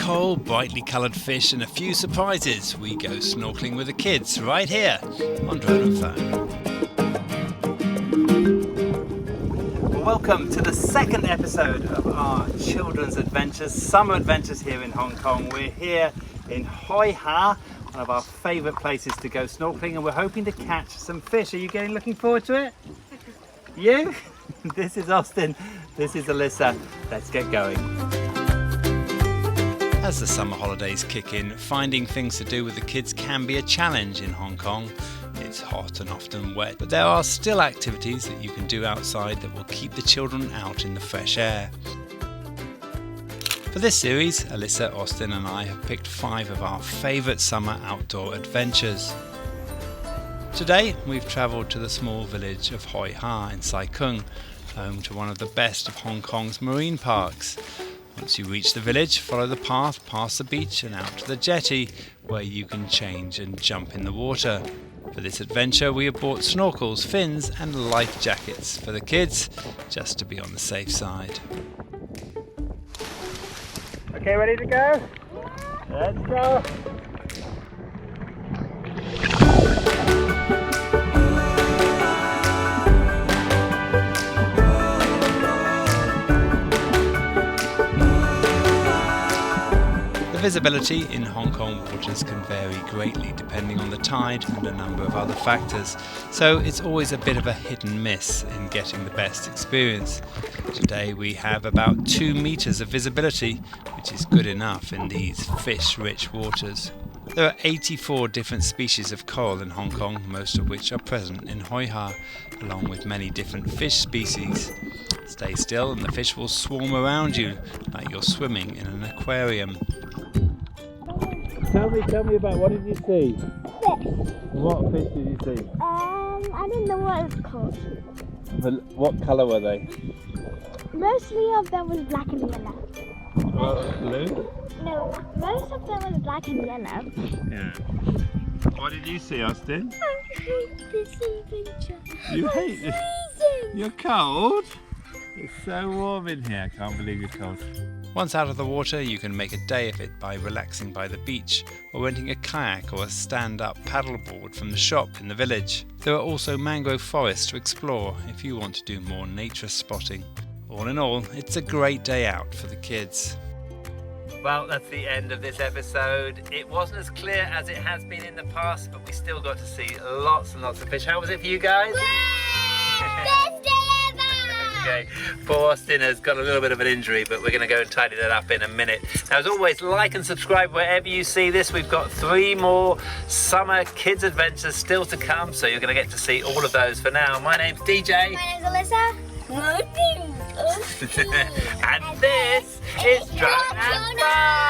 coral, brightly coloured fish and a few surprises, we go snorkeling with the kids right here on Drone and Phone. Welcome to the second episode of our children's adventures, summer adventures here in Hong Kong. We're here in Hoi Ha, one of our favourite places to go snorkeling, and we're hoping to catch some fish. Are you looking forward to it? You? This is Austin, this is Alyssa. Let's get going. As the summer holidays kick in, finding things to do with the kids can be a challenge in Hong Kong. It's hot and often wet, but there are still activities that you can do outside that will keep the children out in the fresh air. For this series, Alyssa, Austin and I have picked 5 of our favourite summer outdoor adventures. Today we've travelled to the small village of Hoi Ha in Sai Kung, home to one of the best of Hong Kong's marine parks. Once you reach the village, follow the path past the beach and out to the jetty, where you can change and jump in the water. For this adventure we have bought snorkels, fins and life jackets for the kids, just to be on the safe side. Okay, ready to go? Let's go! The visibility in Hong Kong waters can vary greatly depending on the tide and a number of other factors, so it's always a bit of a hit and miss in getting the best experience. Today we have about 2 meters of visibility, which is good enough in these fish-rich waters. There are 84 different species of coral in Hong Kong, most of which are present in Hoi Ha, along with many different fish species. Stay still and the fish will swarm around you like you're swimming in an aquarium. Tell me about, what did you see? Fish. What fish did you see? I don't know what it's called. What colour were they? Mostly of them was black and yellow. Blue? No, most of them was black and yellow. Yeah. What did you see, Austin? I hate this adventure. You hate this? You're cold? It's so warm in here, I can't believe you're cold. Once out of the water, you can make a day of it by relaxing by the beach or renting a kayak or a stand-up paddleboard from the shop in the village. There are also mangrove forests to explore if you want to do more nature spotting. All in all, it's a great day out for the kids. Well, that's the end of this episode. It wasn't as clear as it has been in the past, but we still got to see lots and lots of fish. How was it for you guys? Best day ever! Okay, poor Austin has got a little bit of an injury, but we're going to go and tidy that up in a minute. Now, as always, like and subscribe wherever you see this. We've got 3 more summer kids adventures still to come, so you're going to get to see all of those. For now, my name's DJ. My name's Alyssa. My name's And this is Drone and Phone.